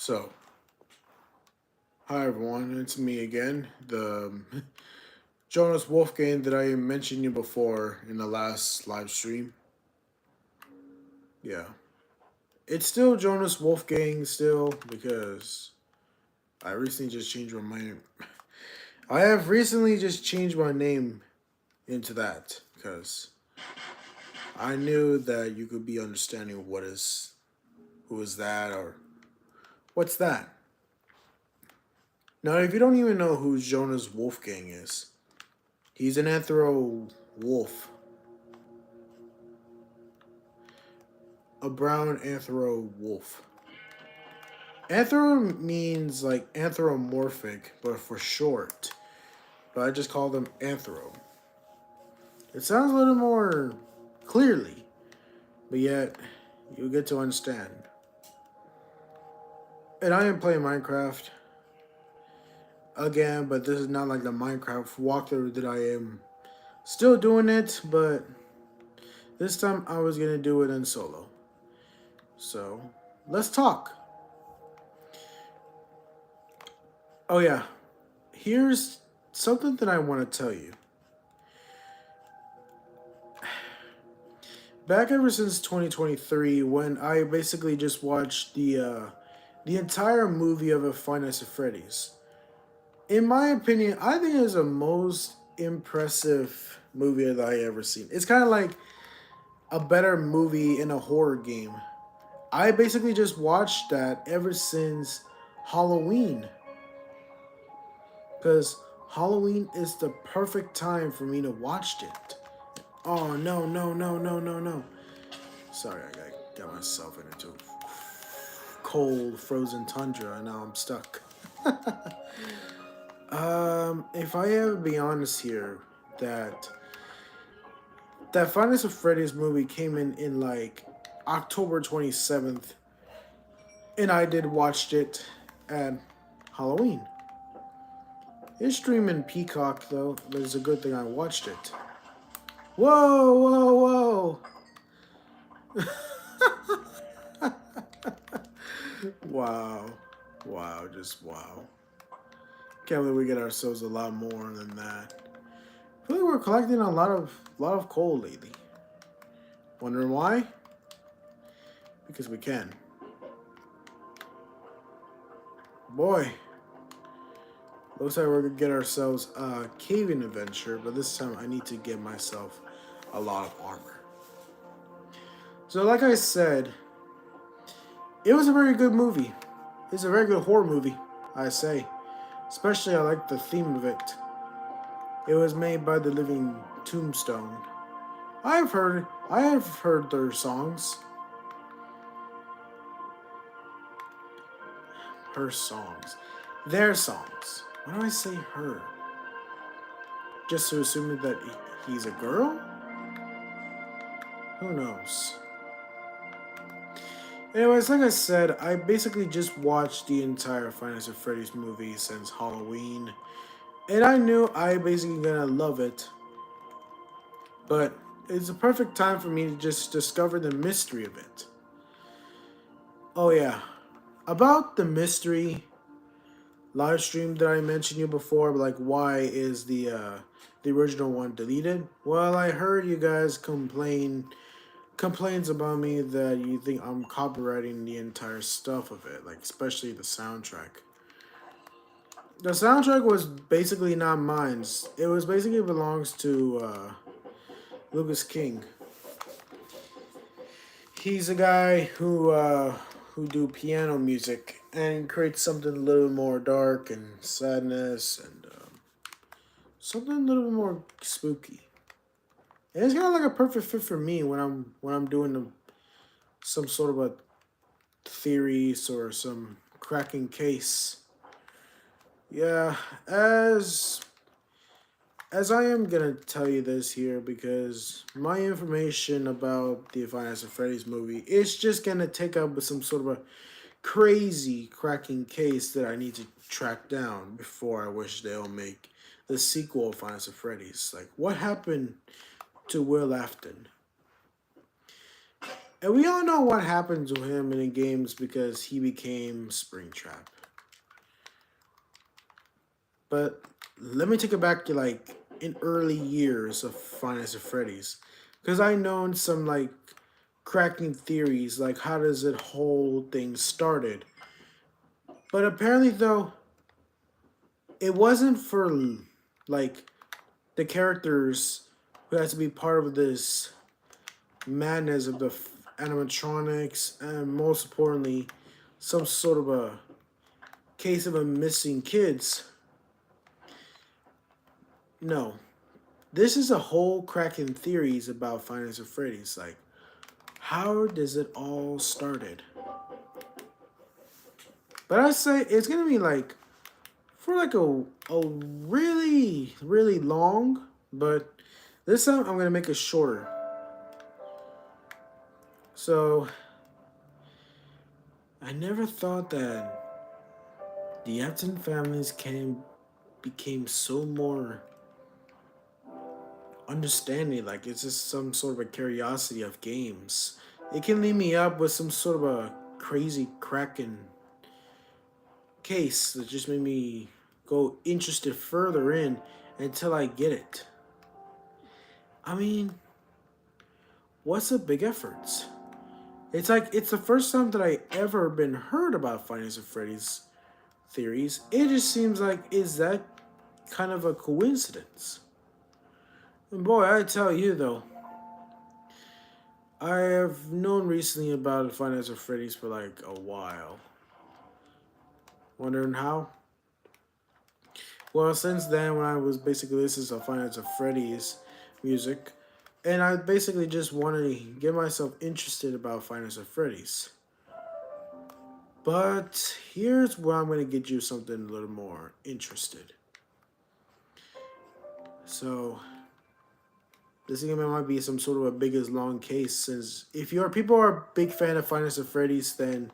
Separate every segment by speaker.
Speaker 1: So, hi everyone, it's me again, the Jonas Wolfgang that I mentioned you before in the last live stream. Yeah, it's still Jonas Wolfgang still because I recently just changed my mind. I have recently just changed my name into that because I knew that you could be understanding who is that or what's that. Now, if you don't even know who Jonas Wolfgang is, he's an anthro wolf, a brown anthro wolf. Anthro means like anthropomorphic, but for short. But I just call them anthro. It sounds a little more clearly, but yet you get to understand. And I am playing Minecraft again, but this is not like the Minecraft walkthrough that I am still doing it, but this time I was gonna do it in solo. So let's talk. Oh yeah, here's something that I want to tell you. Back ever since 2023, when I basically just watched the entire movie of a Five Nights at Freddy's. In my opinion, I think it's the most impressive movie that I ever seen. It's kind of like a better movie in a horror game. I basically just watched that ever since Halloween, because Halloween is the perfect time for me to watch it. Oh no no no no no no! Sorry, I got myself into cold, frozen tundra, and now I'm stuck. If I ever be honest here, that Five Nights at Freddy's movie came in like October 27th, and I did watched it at Halloween. It's streaming Peacock though, but it's a good thing I watched it. Whoa, whoa, whoa! Wow, wow, just wow. Can't believe we get ourselves a lot more than that. I feel like we're collecting a lot of coal lately. Wondering why? Because we can. Boy, looks like we're gonna get ourselves a caving adventure, but this time I need to get myself a lot of armor. So, like I said, it was a very good movie. It's a very good horror movie, I say. Especially, I like the theme of it. It was made by the Living Tombstone. I have heard their songs. Her songs. Their songs. Why do I say her? Just to assume that he's a girl? Who knows? Anyways, like I said, I basically just watched the entire Five Nights at Freddy's movie since Halloween. And I knew I basically gonna love it. But it's a perfect time for me to just discover the mystery of it. Oh yeah. About the mystery live stream that I mentioned you before, like why is the original one deleted? Well, I heard you guys complains about me that you think I'm copyrighting the entire stuff of it, like especially the soundtrack. The soundtrack was basically not mine. It was basically belongs to Lucas King. He's a guy who do piano music and creates something a little more dark and sadness and something a little bit more spooky. And it's kind of like a perfect fit for me when I'm doing some sort of a theories or some cracking case. Yeah, as I am gonna tell you this here because my information about the Five Nights at Freddy's movie is just gonna take up with some sort of a crazy cracking case that I need to track down before I wish they'll make the sequel of Five Nights at Freddy's. Like, what happened to Will Afton? And we all know what happened to him in the games because he became Springtrap. But let me take it back to like in early years of Five Nights at Freddy's, because I known some like cracking theories like how does it whole thing started. But apparently though, it wasn't for like the characters who had to be part of this madness of the animatronics, and most importantly, some sort of a case of a missing kids. No, this is a whole cracking theories about Five Nights at Freddy's. Like, how does it all started? But I say it's gonna be like for like a really long. But this time I'm gonna make it shorter. So I never thought that the Afton families became so more understanding. Like it's just some sort of a curiosity of games. It can lead me up with some sort of a crazy cracking case that just made me go interested further in until I get it. I mean, what's the big efforts? It's like it's the first time that I ever been heard about Five Nights at Freddy's theories. It just seems like is that kind of a coincidence? And boy, I tell you though, I have known recently about Five Nights at Freddy's for like a while. Wondering how? Well, since then, when I was basically listening to Five Nights at Freddy's music, and I basically just wanted to get myself interested about Five Nights at Freddy's. But here's where I'm going to get you something a little more interested. So, this thing might be some sort of a biggest long case, since if your people are a big fan of Five Nights at Freddy's, then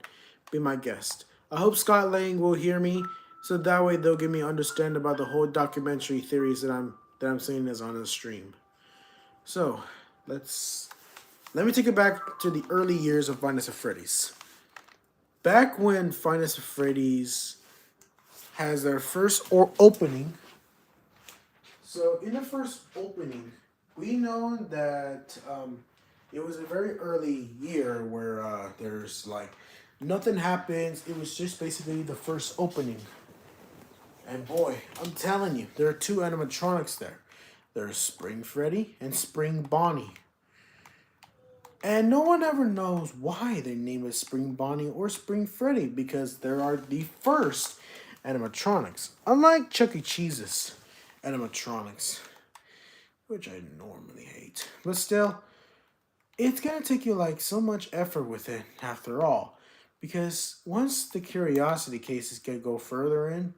Speaker 1: be my guest. I hope Scott Lang will hear me, so that way they'll give me understand about the whole documentary theories that I'm saying is on the stream. So let me take it back to the early years of Five Nights at Freddy's. Back when Five Nights at Freddy's has their first opening. So in the first opening, we know that it was a very early year where there's like nothing happens. It was just basically the first opening. And boy, I'm telling you, there are two animatronics there. There's Spring Freddy and Spring Bonnie. And no one ever knows why their name is Spring Bonnie or Spring Freddy because they are the first animatronics. Unlike Chuck E. Cheese's animatronics, which I normally hate. But still, it's gonna take you like so much effort with it after all. Because once the curiosity cases can go further in,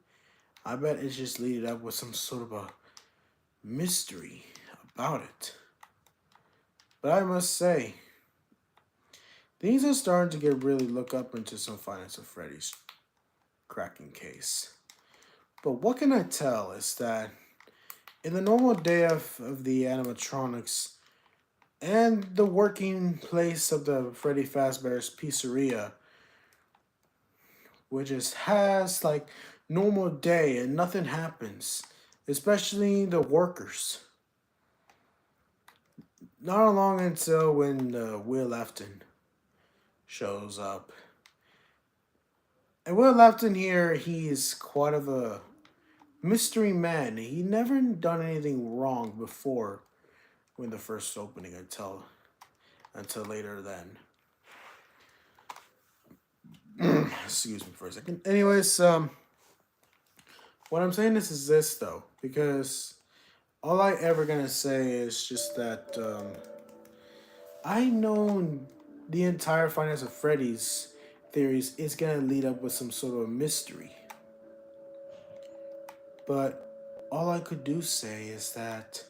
Speaker 1: I bet it's just leading up with some sort of a mystery about it. But I must say, things are starting to get really look up into some Five Nights at Freddy's cracking case. But what can I tell is that in the normal day of the animatronics and the working place of the Freddy Fazbear's Pizzeria, which just has like normal day and nothing happens, especially the workers. Not long until when Will Afton shows up. And Will Afton here, he's quite of a mystery man. He never done anything wrong before when the first opening until later then. Excuse me for a second. Anyways, what I'm saying is this though, because all I ever gonna say is just that I know the entire Five Nights at Freddy's theories is gonna lead up with some sort of mystery. But all I could do say is that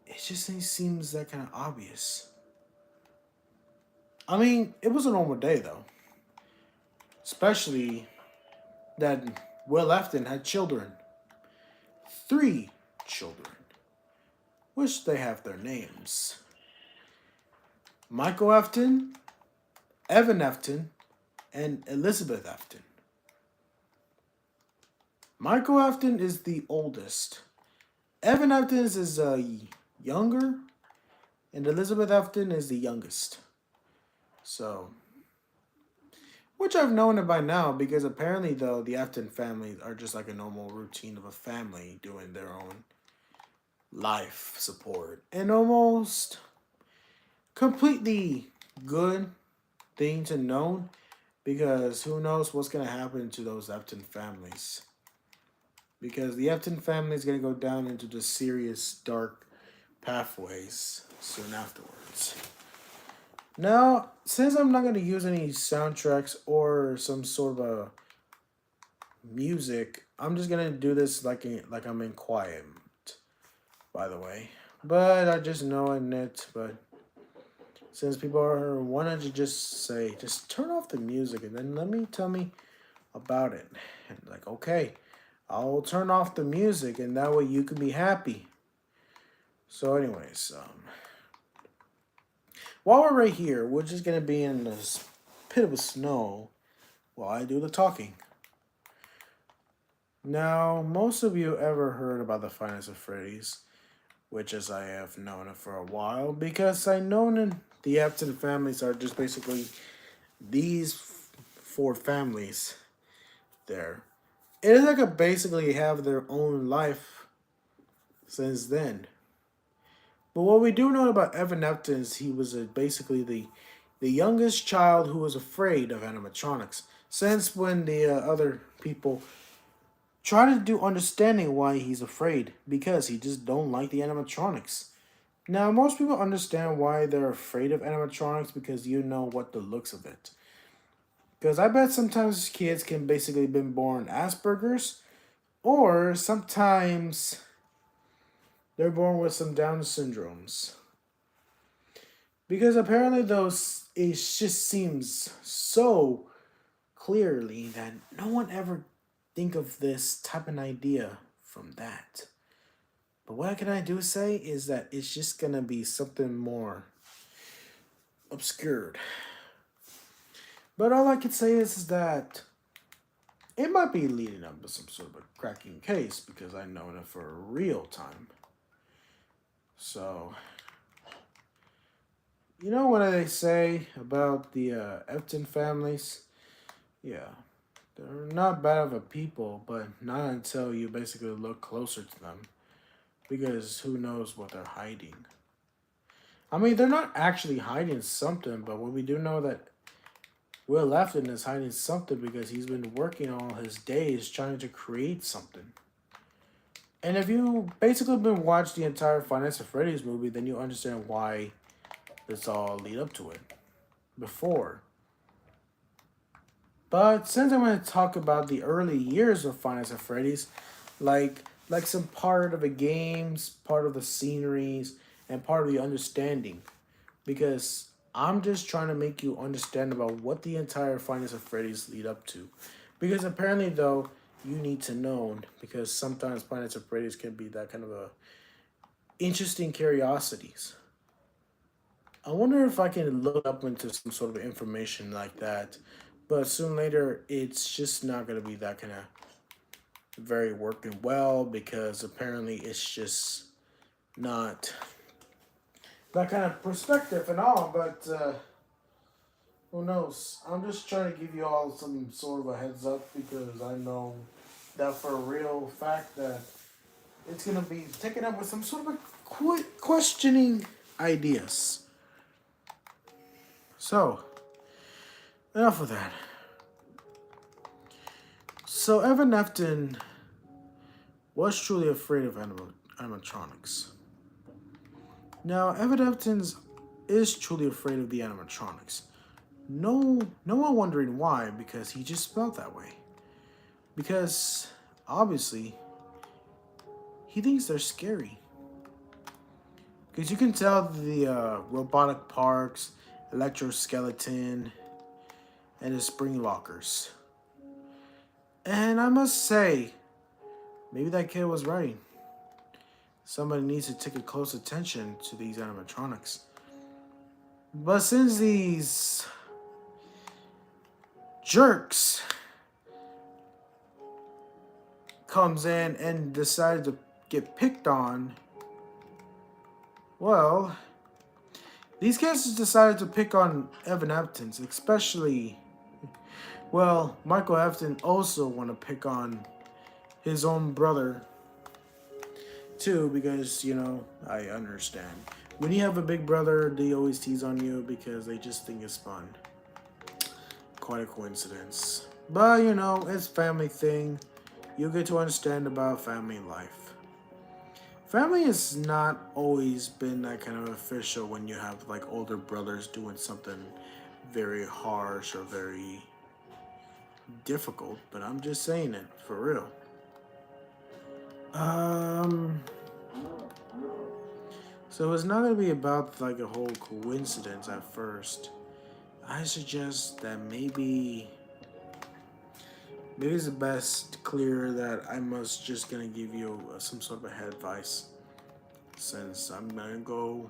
Speaker 1: it just seems that kind of obvious. I mean, it was a normal day though. Especially that Will Afton had children. 3 children. Which they have their names. Michael Afton, Evan Afton, and Elizabeth Afton. Michael Afton is the oldest. Evan Afton is younger, and Elizabeth Afton is the youngest. So, which I've known it by now because apparently, though, the Afton families are just like a normal routine of a family doing their own life support and almost completely good thing to know because who knows what's going to happen to those Afton families. Because the Afton family is going to go down into the serious dark pathways soon afterwards. Now, since I'm not going to use any soundtracks or some sort of a music, I'm just going to do this like I'm in quiet, by the way. But I just know it, but since people are wanting to just say, just turn off the music and then tell me about it. And like, okay, I'll turn off the music and that way you can be happy. So, anyways, while we're right here, we're just gonna be in this pit of snow while I do the talking. Now, most of you ever heard about the Finest of Freddy's, which as I have known it for a while, because I know the Afton families are just basically these four families there. It is like a basically have their own life since then. But what we do know about Evan Afton is he was basically the youngest child who was afraid of animatronics. Since when the other people try to do understanding why he's afraid, because he just don't like the animatronics. Now, most people understand why they're afraid of animatronics because you know what the looks of it. Because I bet sometimes kids can basically been born Asperger's, or sometimes they're born with some Down syndromes. Because apparently those it just seems so clearly that no one ever think of this type of idea from that. But what can I do say is that it's just gonna be something more obscured. But all I can say is that it might be leading up to some sort of a cracking case because I know it for a real time. So, you know what they say about the Afton families? Yeah, they're not bad of a people, but not until you basically look closer to them. Because who knows what they're hiding. I mean, they're not actually hiding something, but what we do know that Will Afton is hiding something because he's been working all his days trying to create something. And if you basically been watched the entire Finance of Freddy's movie, then you understand why this all lead up to it before. But since I'm going to talk about the early years of Finance of Freddy's, like some part of the games, part of the sceneries, and part of the understanding, because I'm just trying to make you understand about what the entire Finance of Freddy's lead up to, because apparently though you need to know because sometimes Finance of Freddy's can be that kind of a interesting curiosities. I wonder if I can look up into some sort of information like that, but soon later it's just not gonna be that kind of very working well because apparently it's just not that kind of perspective and all. But who knows? I'm just trying to give you all some sort of a heads up because I know that for a real fact that it's gonna be taken up with some sort of a questioning ideas. So enough of that. So Evan Afton was truly afraid of animatronics. Now, Evan Afton is truly afraid of the animatronics. No one wondering why, because he just felt that way. Because, obviously, he thinks they're scary. Because you can tell the robotic parks, electroskeleton, and the spring lockers. And I must say, maybe that kid was right. Somebody needs to take a close attention to these animatronics. But since these jerks comes in and decides to get picked on, well, these cases decided to pick on Evan Afton, especially, well, Michael Afton also want to pick on his own brother too, because, I understand. When you have a big brother, they always tease on you because they just think it's fun. Quite a coincidence. But, it's family thing. You get to understand about family life. Family has not always been that kind of official when you have like older brothers doing something very harsh or very difficult, but I'm just saying it for real. Um so it's not gonna be about like a whole coincidence at first. I suggest that maybe it's the best clear that I must just gonna give you some sort of advice since I'm gonna go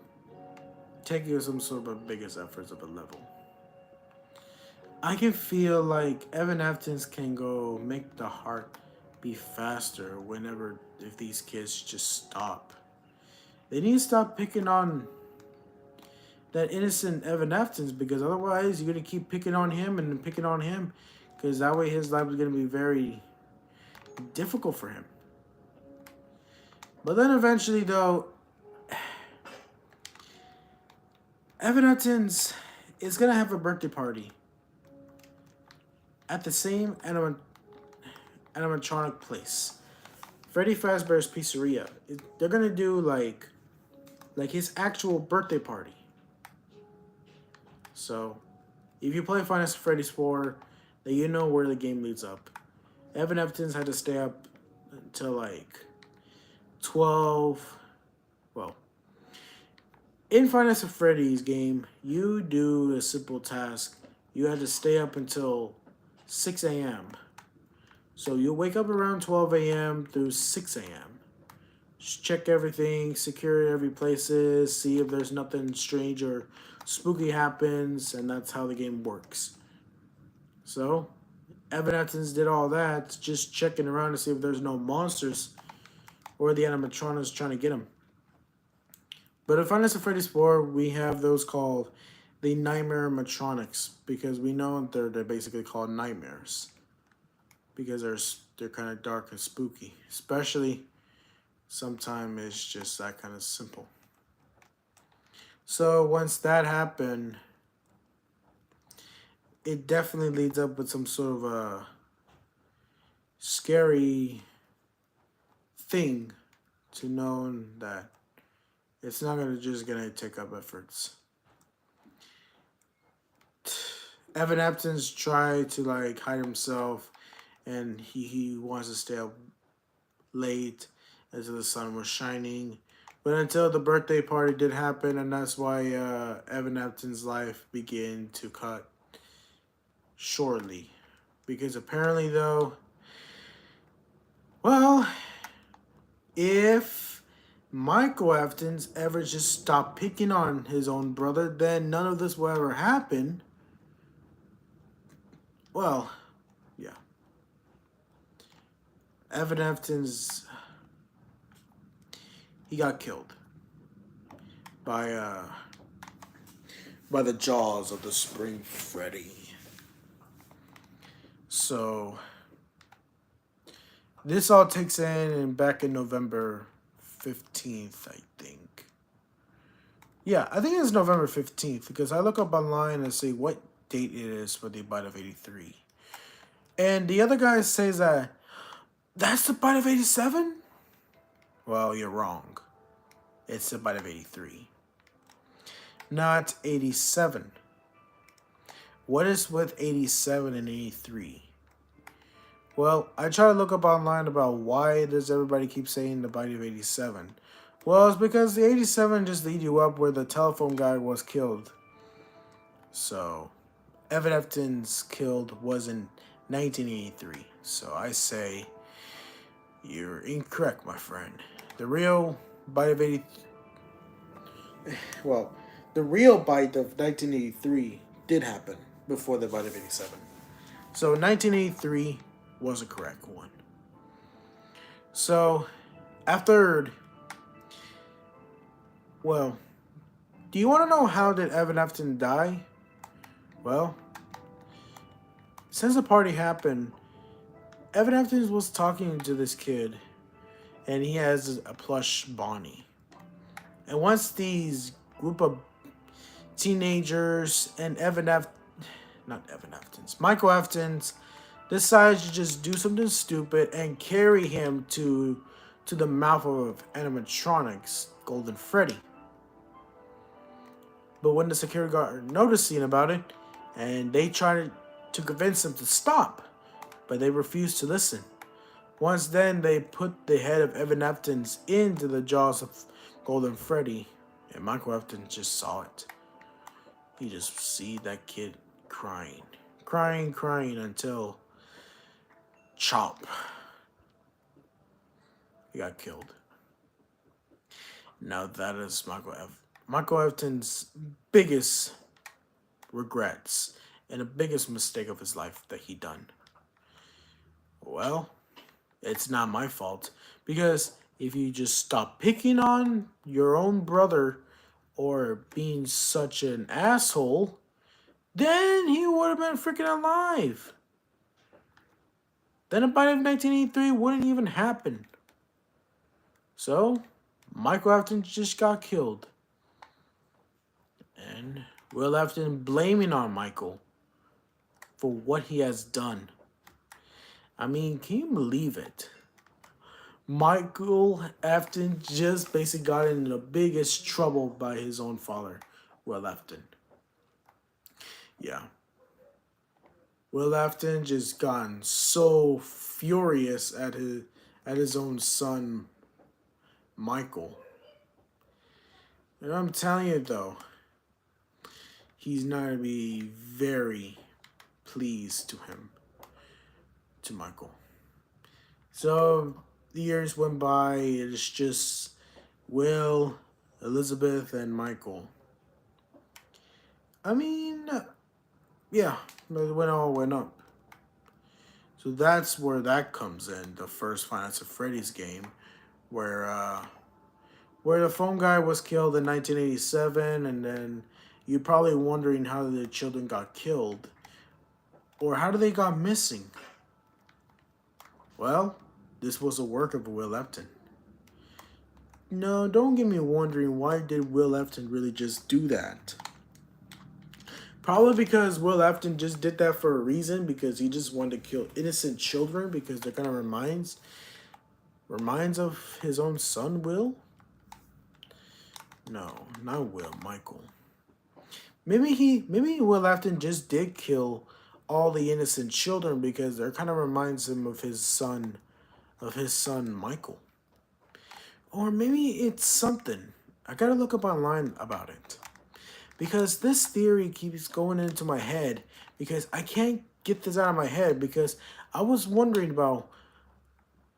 Speaker 1: take you some sort of biggest efforts of a level. I can feel like Evan Aftons can go make the heart be faster whenever if these kids just stop. They need to stop picking on that innocent Evan Aftons because otherwise you're gonna keep picking on him and picking on him because that way his life is gonna be very difficult for him. But then eventually though, Evan Aftons is gonna have a birthday party at the same animatronic place. Freddy Fazbear's Pizzeria. They're gonna do like his actual birthday party. So, if you play Final Fantasy Freddy's 4, then you know where the game leads up. Evan Evans had to stay up until like 12. Well, in Final Fantasy Freddy's game, you do a simple task. You had to stay up until 6 a.m. So you'll wake up around 12 a.m. through 6 a.m. Just check everything, secure every places, see if there's nothing strange or spooky happens, and that's how the game works. So, Evan Atkins did all that, just checking around to see if there's no monsters or the animatronics trying to get him. But in Final Fantasy Freddy's 4, we have those called the Nightmare Matronics because we know they're basically called nightmares because they're kind of dark and spooky. Especially, sometimes it's just that kind of simple. So once that happened, it definitely leads up with some sort of a scary thing to know that it's not gonna take up efforts. Evan Epton's tried to like hide himself, and he wants to stay up late until the sun was shining. But until the birthday party did happen, and that's why Evan Epton's life began to cut shortly. Because apparently, though, well, if Michael Afton's ever just stopped picking on his own brother, then none of this will ever happen. Well, yeah. Evan Afton's he got killed by the jaws of the Spring Freddy. So this all takes in back in November 15th, I think. Yeah, I think it's November 15th because I look up online and see what date it is for the Bite of 83. And the other guy says that that's the Bite of 87? Well, you're wrong. It's the Bite of 83. Not 87. What is with 87 and 83? Well, I try to look up online about why does everybody keep saying the Bite of 87. Well, it's because the 87 just lead you up where the telephone guy was killed. So, Evan Efton's killed was in 1983. So I say you're incorrect, my friend. The real Bite of 83... Well, the real bite of 1983 did happen before the bite of 87. So 1983 was a correct one. So after, well, do you want to know how did Evan Afton die? Well, since the party happened, Evan Afton was talking to this kid, and he has a plush Bonnie. And once these group of teenagers and Michael Afton's decides to just do something stupid and carry him to the mouth of animatronics Golden Freddy. But when the security guard noticing about it, and they tried to convince him to stop, but they refused to listen. Once then, they put the head of Evan Afton's into the jaws of Golden Freddy, and Michael Afton just saw it. He just see that kid crying until chop. He got killed. Now that is Michael Afton's biggest regrets and the biggest mistake of his life that he done. Well, it's not my fault, because if you just stop picking on your own brother or being such an asshole, then he would have been freaking alive. Then a bite of 1983 wouldn't even happen. So, Michael Afton just got killed. And Will Afton blaming on Michael for what he has done. I mean, can you believe it? Michael Afton just basically got into the biggest trouble by his own father, Will Afton. Yeah. Will Afton just gotten so furious at his own son, Michael. And I'm telling you though, he's not going to be very pleased to Michael. So the years went by. It's just Will, Elizabeth, and Michael. I mean, yeah, it all went up. So that's where that comes in. The first Five Nights at Freddy's game, where the phone guy was killed in 1987, and then you're probably wondering how the children got killed, or how they got missing. Well, this was a work of Will Afton. No, don't get me wondering, why did Will Afton really just do that? Probably because Will Afton just did that for a reason, because he just wanted to kill innocent children, because they're kind of reminds of his own son, Will? No, not Will, Michael. Maybe Will Afton just did kill all the innocent children because it kind of reminds him of his son Michael. Or maybe it's something. I gotta look up online about it. Because this theory keeps going into my head, because I can't get this out of my head, because I was wondering about,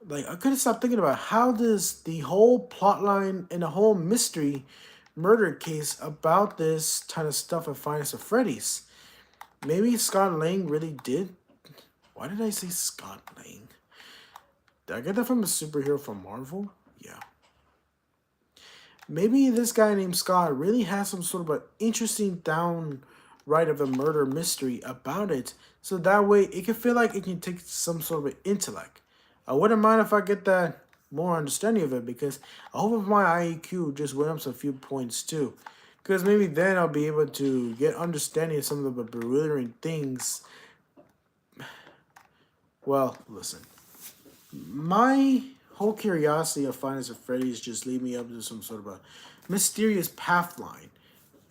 Speaker 1: like, I couldn't stop thinking about how does the whole plot line and the whole mystery murder case about this kind of stuff at Five Nights at Freddy's. Maybe Scott Lang really did. Why did I say Scott Lang? Did I get that from a superhero from Marvel? Yeah. Maybe this guy named Scott really has some sort of an interesting downright of a murder mystery about it, so that way it can feel like it can take some sort of an intellect. I wouldn't mind if I get that more understanding of it, because I hope if my IEQ just went up a few points too. Because maybe then I'll be able to get understanding of some of the bewildering things. Well, listen. My whole curiosity of Five Nights at Freddy's just lead me up to some sort of a mysterious path line.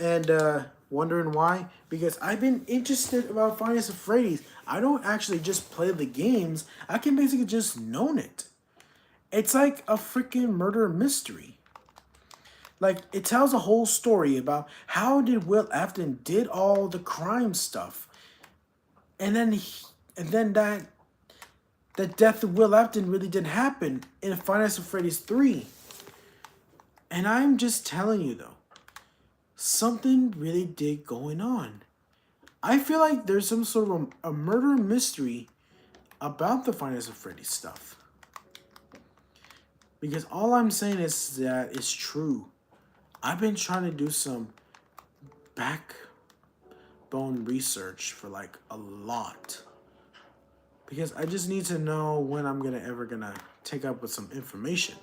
Speaker 1: And wondering why? Because I've been interested about Five Nights at Freddy's. I don't actually just play the games. I can basically just know it. It's like a freaking murder mystery. Like, it tells a whole story about how did Will Afton did all the crime stuff. And then that the death of Will Afton really did happen in Five Nights at Freddy's 3. And I'm just telling you, though, something really did going on. I feel like there's some sort of a murder mystery about the Finance of Freddy's stuff. Because all I'm saying is that it's true. I've been trying to do some backbone research for like a lot. Because I just need to know when I'm ever gonna take up with some information.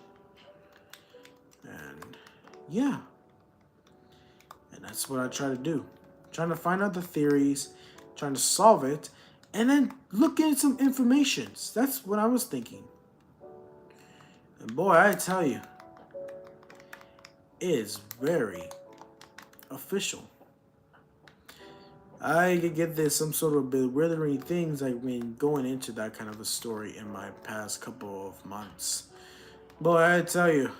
Speaker 1: And yeah. And that's what I try to do. Trying to find out the theories, trying to solve it, and then look at some information. That's what I was thinking. And boy, I tell you, it is very official. I could get this some sort of bewildering things I've been going into that kind of a story in my past couple of months. Boy, I tell you,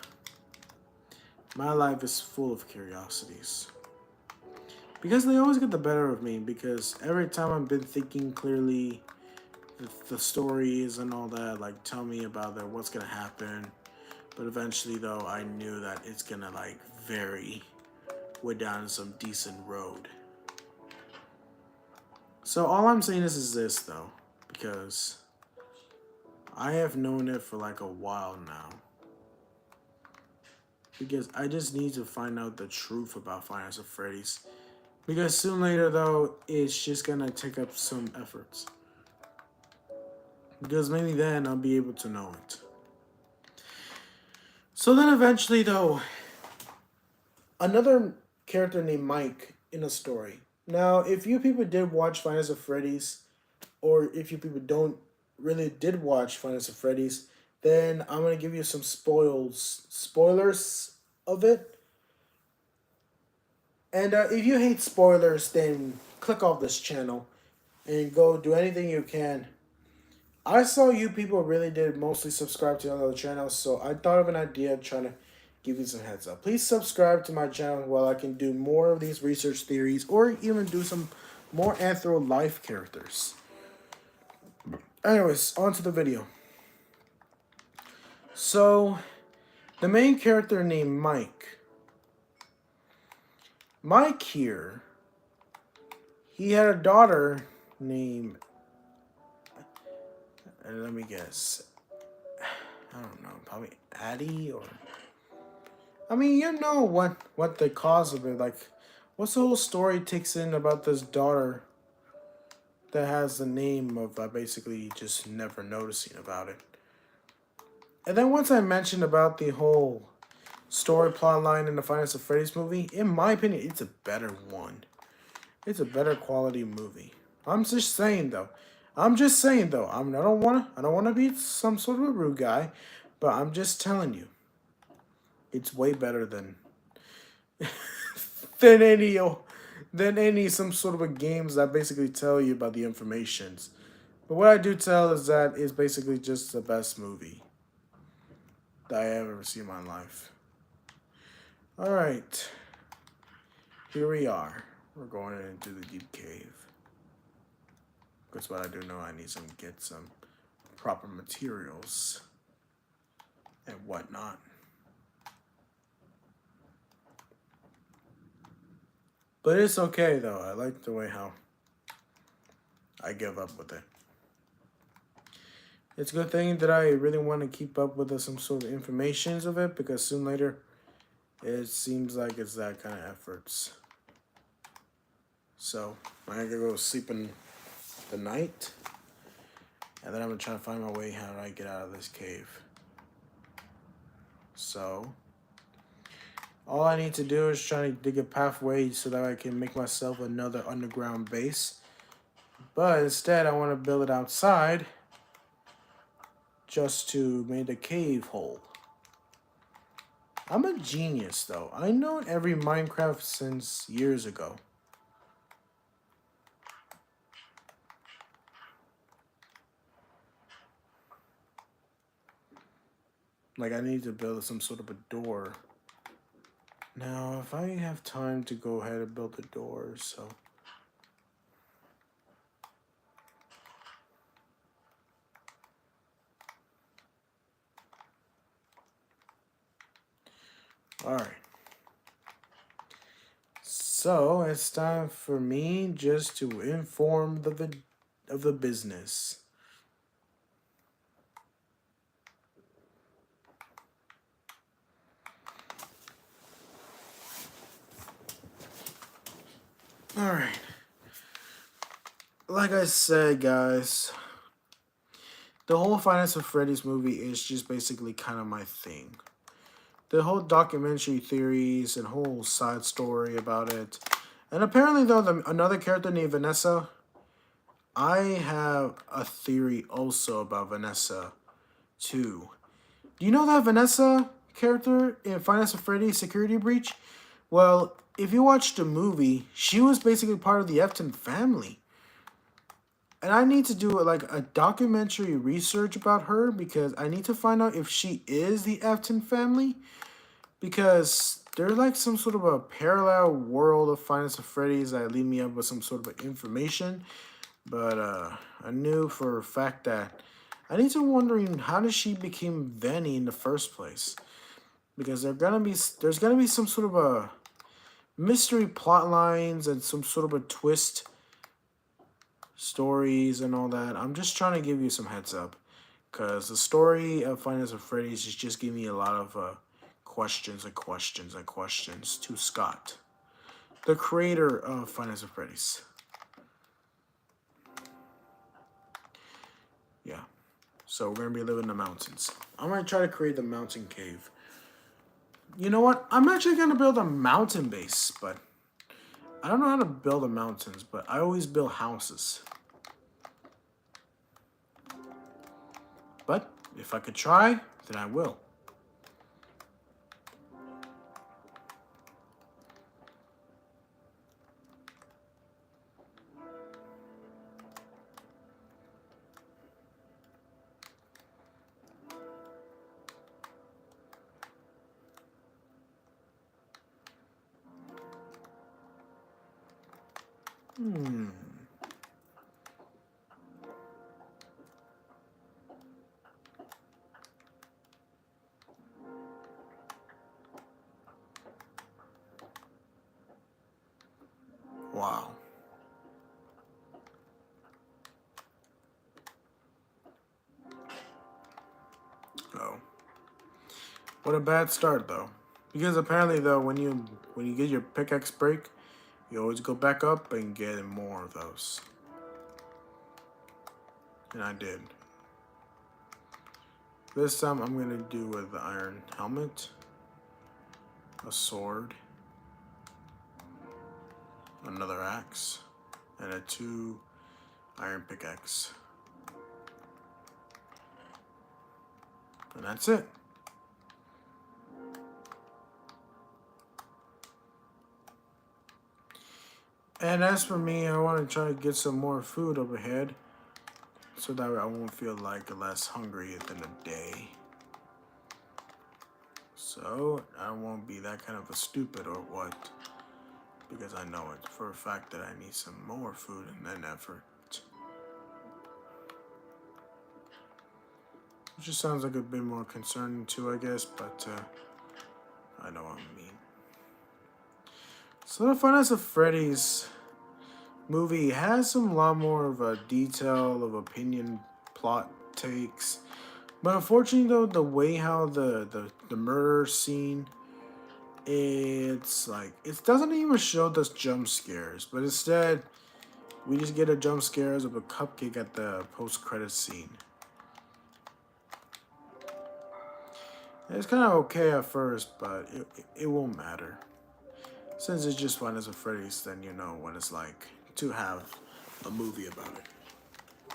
Speaker 1: my life is full of curiosities. Because they always get the better of me, because every time I've been thinking clearly, the stories and all that, like tell me about what's gonna happen. But eventually though, I knew that it's gonna like vary way down some decent road. So all I'm saying is this though, because I have known it for like a while now. Because I just need to find out the truth about Finance of Freddy's. Because soon later though, it's just gonna take up some efforts. Because maybe then I'll be able to know it. So then eventually though, another character named Mike in a story. Now, if you people did watch Finance of Freddy's, or if you people don't really did watch Finance of Freddy's, then I'm gonna give you some spoilers of it. And if you hate spoilers, then click off this channel and go do anything you can. I saw you people really did mostly subscribe to other channels, so I thought of an idea trying to give you some heads up. Please subscribe to my channel while I can do more of these research theories or even do some more Anthro life characters. Anyways, on to the video. So, the main character named Mike. Mike here, he had a daughter named, let me guess, I don't know, probably Addie or... I mean, you know what the cause of it, like, what's the whole story takes in about this daughter that has the name of basically just never noticing about it. And then once I mentioned about the whole story plot line in the Finance of Freddy's movie, in my opinion, it's a better one. It's a better quality movie. I'm just saying though. I don't wanna be some sort of a rude guy, but I'm just telling you. It's way better than than any some sort of a games that basically tell you about the informations. But what I do tell is that it's basically just the best movie that I have ever seen in my life. Alright. Here we are. We're going into the deep cave. Because what I do know, I need to get some proper materials and whatnot. But it's okay though. I like the way how I give up with it. It's a good thing that I really want to keep up with some sort of informations of it, because soon later it seems like it's that kind of efforts. So I'm gonna go sleep in the night, and then I'm gonna try to find my way how do I get out of this cave. So all I need to do is try to dig a pathway so that I can make myself another underground base. But instead I want to build it outside just to make a cave hole. I'm a genius though. I know every Minecraft since years ago. Like I need to build some sort of a door. Now, if I have time to go ahead and build the doors, so... Alright. So it's time for me just to inform of the business. All right. Like I said, guys, the whole Finance of Freddy's movie is just basically kind of my thing. The whole documentary theories and whole side story about it. And apparently, though, another character named Vanessa, I have a theory also about Vanessa, too. Do you know that Vanessa character in Finance of Freddy's Security Breach? Well, if you watch the movie, she was basically part of the Afton family. And I need to do like a documentary research about her because I need to find out if she is the Afton family. Because they're like some sort of a parallel world of Finance of Freddy's that lead me up with some sort of information. But I knew for a fact that I need to wondering how did she become Vanny in the first place? Because there's gonna be some sort of a mystery plot lines and some sort of a twist stories and all that. I'm just trying to give you some heads up because the story of Finance of Freddy's is just giving me a lot of questions and questions and questions to Scott, the creator of Finance of Freddy's. Yeah. So we're gonna be living in the mountains. I'm gonna try to create the mountain cave. You know what? I'm actually gonna build a mountain base, but I don't know how to build the mountains, but I always build houses. But if I could try, then I will. Hmm. Wow. Oh. What a bad start though. Because apparently though when you get your pickaxe break, you always go back up and get more of those. And I did. This time I'm gonna do with the iron helmet, a sword, another axe, and a 2 iron pickaxe. And that's it. And as for me, I want to try to get some more food overhead so that I won't feel like less hungry at the end of the day. So I won't be that kind of a stupid or what, because I know it for a fact that I need some more food and an effort. Which just sounds like a bit more concerning too, I guess, but I know what I mean. So the Finance of Freddy's movie has some lot more of a detail of opinion plot takes. But unfortunately though, the way how the murder scene, it's like it doesn't even show us jump scares, but instead we just get a jump scares of a cupcake at the post-credit scene. And it's kind of okay at first, but it won't matter. Since it's just Finance of Freddy's, then you know what it's like to have a movie about it.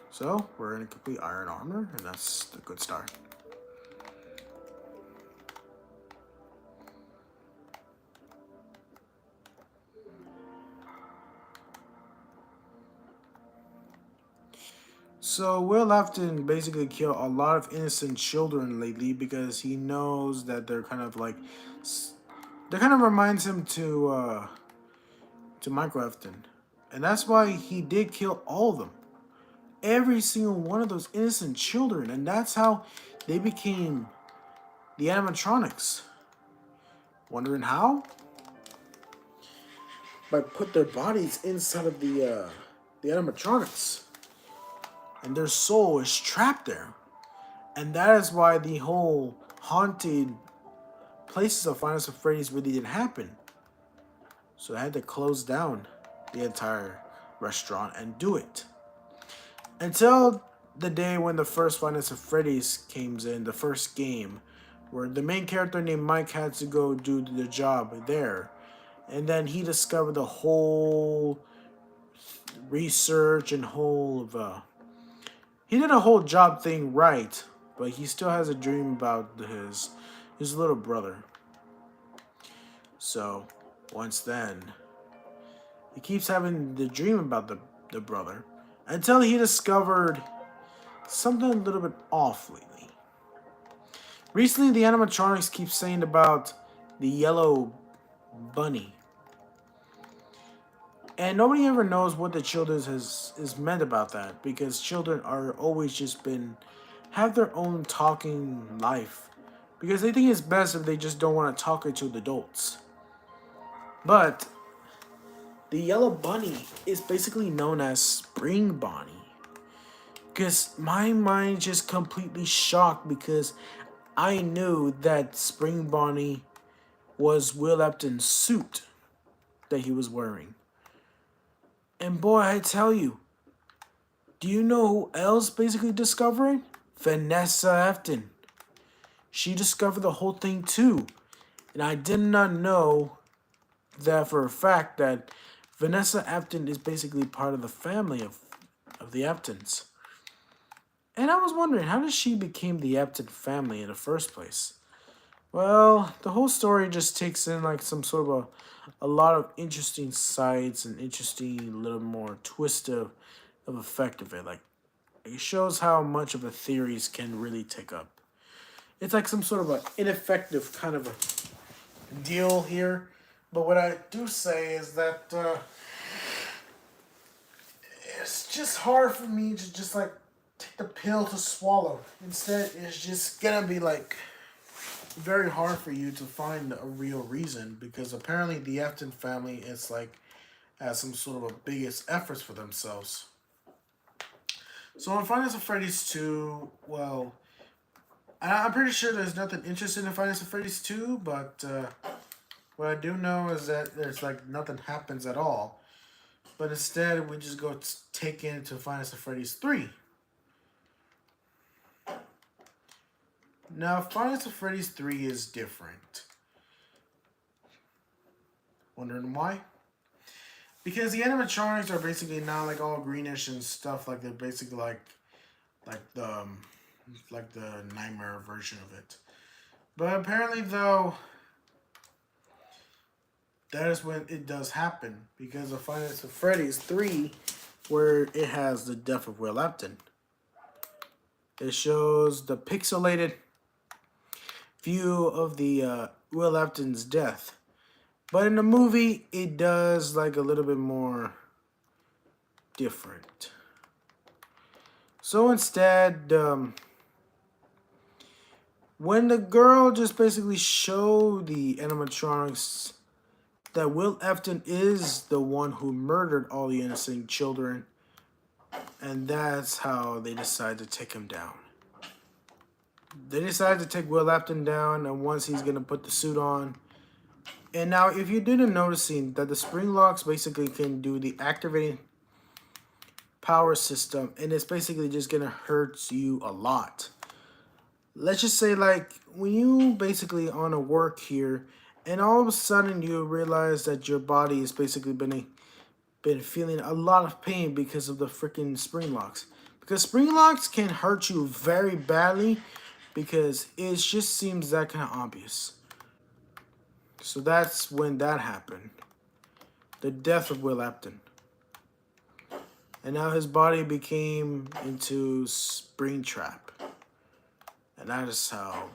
Speaker 1: So, we're in complete iron armor, and that's a good start. So, Will Afton basically killed a lot of innocent children lately because he knows that they're kind of like... That kind of reminds him to Michael Afton. And that's why he did kill all of them. Every single one of those innocent children. And that's how they became the animatronics. Wondering how? put their bodies inside of the animatronics, and their soul is trapped there. And that is why the whole haunted places of Finest of Freddy's really didn't happen. So I had to close down the entire restaurant and do it. Until the day when the first Finest of Freddy's came in, the first game, where the main character named Mike had to go do the job there. And then he discovered the whole research and whole of he did a whole job thing right, but he still has a dream about his little brother. So once then, he keeps having the dream about the brother until he discovered something a little bit off lately. Recently, the animatronics keep saying about the yellow bunny. And nobody ever knows what the children is meant about that, because children are always just have their own talking life, because they think it's best if they just don't want to talk it to the adults. But the yellow bunny is basically known as Spring Bonnie. Because my mind just completely shocked, because I knew that Spring Bonnie was Will Afton's suit that he was wearing. And boy, I tell you, do you know who else basically discovered it? Vanessa Afton. She discovered the whole thing too. And I did not know that for a fact that Vanessa Afton is basically part of the family of the Aftons. And I was wondering, how did she become the Afton family in the first place? Well, the whole story just takes in like some sort of a lot of interesting sides and interesting little more twist of effect of it. Like, it shows how much of the theories can really take up. It's like some sort of an ineffective kind of a deal here. But what I do say is that it's just hard for me to just like take the pill to swallow. Instead, it's just gonna be like very hard for you to find a real reason, because apparently the Afton family is like has some sort of a biggest efforts for themselves. So on Finance of Freddy's 2, well, I'm pretty sure there's nothing interesting in Finance of Freddy's 2, but what I do know is that there's like nothing happens at all. But instead, we just go take into Finance of Freddy's 3. Now, Finance of Freddy's 3 is different. Wondering why? Because the animatronics are basically not like all greenish and stuff. Like they're basically like the nightmare version of it. But apparently, though, that is when it does happen, because of Finance of Freddy's 3, where it has the death of Will Afton. It shows the pixelated view of the Will Afton's death. But in the movie, it does like a little bit more different. So instead, when the girl just basically showed the animatronics that Will Afton is the one who murdered all the innocent children, and that's how they decide to take him down. They decide to take Will Afton down, and once he's going to put the suit on. And now, if you didn't noticing that the spring locks basically can do the activating power system, and it's basically just going to hurt you a lot. Let's just say, like, when you basically on a work here, and all of a sudden you realize that your body has basically been feeling a lot of pain because of the freaking spring locks. Because spring locks can hurt you very badly, because it just seems that kind of obvious. So that's when that happened. The death of Will Afton. And now his body became into Springtrap. And that is how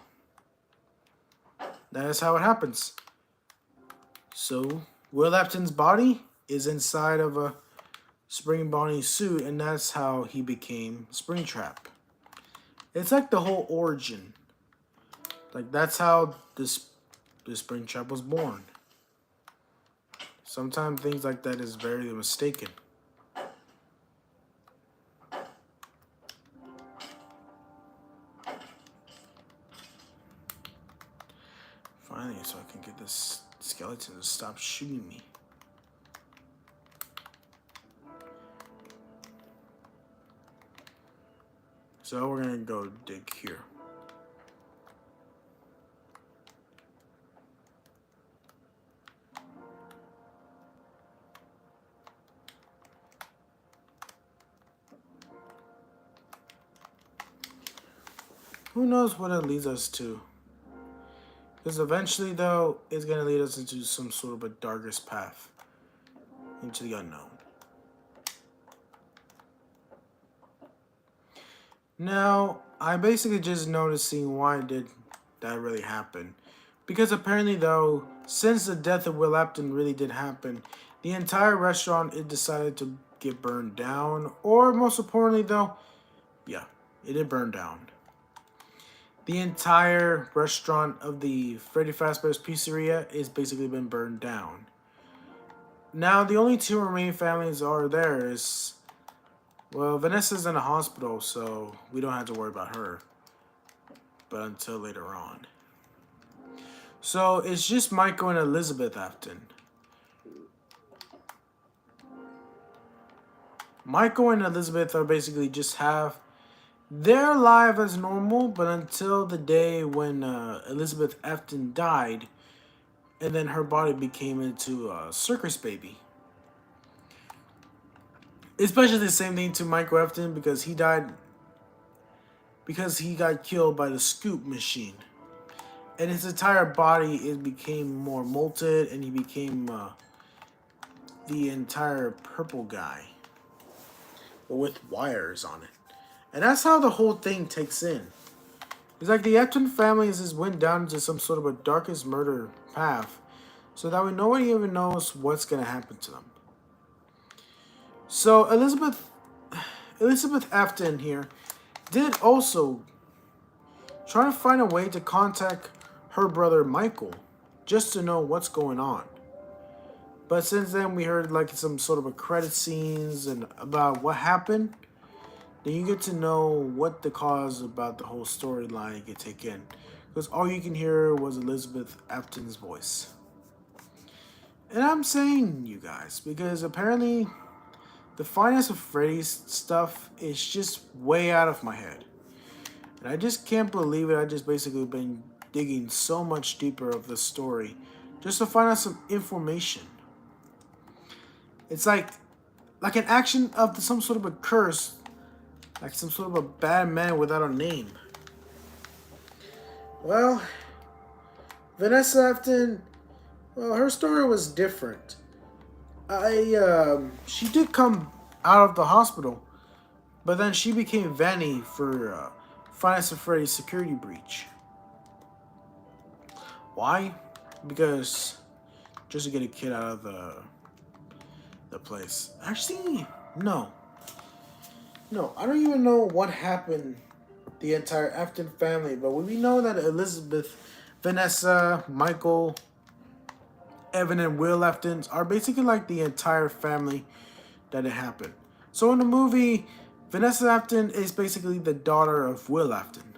Speaker 1: it happens. So Will Afton's body is inside of a Spring Bonnie suit, and that's how he became Springtrap. It's like the whole origin. Like, that's how this Springtrap was born. Sometimes things like that is very mistaken. Finally, so I can get this skeleton to stop shooting me. So we're gonna go dig here. Who knows what it leads us to? Because eventually, though, it's gonna lead us into some sort of a darkest path into the unknown. Now, I'm basically just noticing why did that really happen. Because apparently, though, since the death of Will Afton really did happen, the entire restaurant it decided to get burned down. Or most importantly, though, yeah, it did burn down. The entire restaurant of the Freddy Fazbear's Pizzeria is basically been burned down. Now, the only two remaining families are there is, well, Vanessa's in a hospital, so we don't have to worry about her. But until later on. So it's just Michael and Elizabeth Afton. Michael and Elizabeth are basically just have their life as normal, but until the day when Elizabeth Afton died, and then her body became into a circus baby. Especially the same thing to Michael Afton because he died because he got killed by the scoop machine. And his entire body it became more molted, and he became the entire purple guy, but with wires on it. And that's how the whole thing takes in. It's like the Afton family just went down into some sort of a darkest murder path, so that way nobody even knows what's gonna happen to them. So Elizabeth Afton here did also try to find a way to contact her brother Michael just to know what's going on. But since then we heard like some sort of a credit scenes and about what happened, then you get to know what the cause about the whole storyline you could take in. Because all you can hear was Elizabeth Afton's voice. And I'm saying you guys, because apparently the Finance of Freddy's stuff is just way out of my head. And I just can't believe it. I just basically been digging so much deeper of the story just to find out some information. It's like an action of some sort of a curse, like some sort of a bad man without a name. Well, Vanessa Afton, well, her story was different. She did come out of the hospital, but then she became Vanny for Finance of Freddy's security breach. Why? Because just to get a kid out of the place. Actually, no. No, I don't even know what happened the entire Afton family, but we know that Elizabeth, Vanessa, Michael, Evan, and Will Aftons are basically like the entire family that it happened. So in the movie, Vanessa Afton is basically the daughter of Will Afton.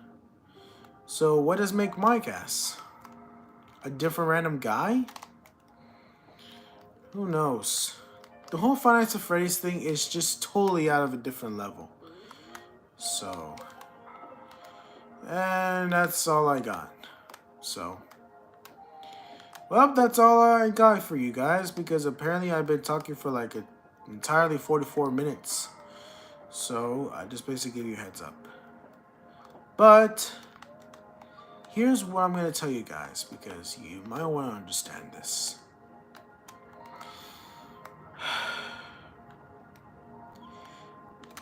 Speaker 1: So what does make Mike ass? A different random guy? Who knows? The whole Finance of Freddy's thing is just totally out of a different level. So, and that's all I got. So, well, that's all I got for you guys, because apparently I've been talking for like entirely 44 minutes. So, I just basically give you a heads up. But here's what I'm going to tell you guys, because you might want to understand this.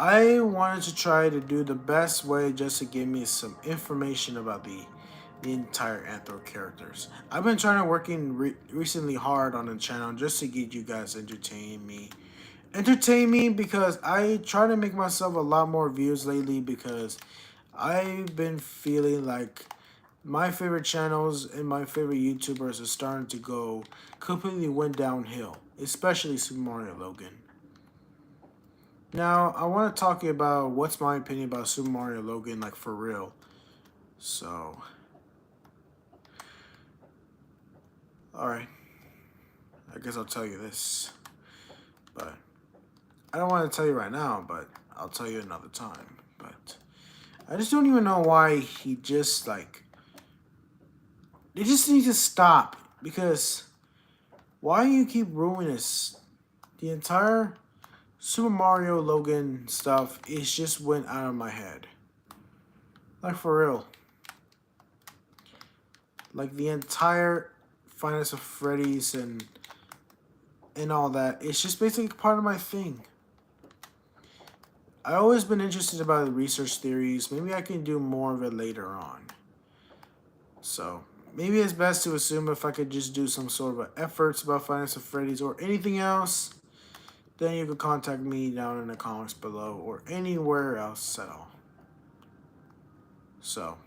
Speaker 1: I wanted to try to do the best way just to give me some information about the entire Anthro characters. I've been trying to working recently hard on the channel just to get you guys entertain me because I try to make myself a lot more views lately, because I've been feeling like my favorite channels and my favorite YouTubers are starting to go completely went downhill. especially Super Mario Logan. Now, I want to talk about what's my opinion about Super Mario Logan, like for real. So, alright, I guess I'll tell you this. But, I don't want to tell you right now, but I'll tell you another time. But, I just don't even know why he just, like, they just need to stop. Because, why do you keep ruining this? The entire Super Mario Logan stuff is just went out of my head. Like for real. Like the entire Finance of Freddy's and all that. It's just basically part of my thing. I've always been interested about the research theories. Maybe I can do more of it later on. So maybe it's best to assume if I could just do some sort of efforts about Finance of Freddy's or anything else, then you could contact me down in the comments below or anywhere else at all. So,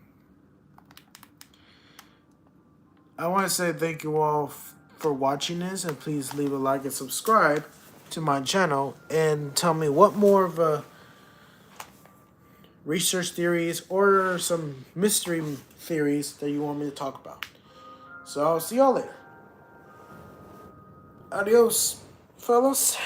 Speaker 1: I want to say thank you all for watching this, and please leave a like and subscribe to my channel and tell me what more of a research theories or some mystery theories that you want me to talk about. So I'll see y'all later. Adios, fellas.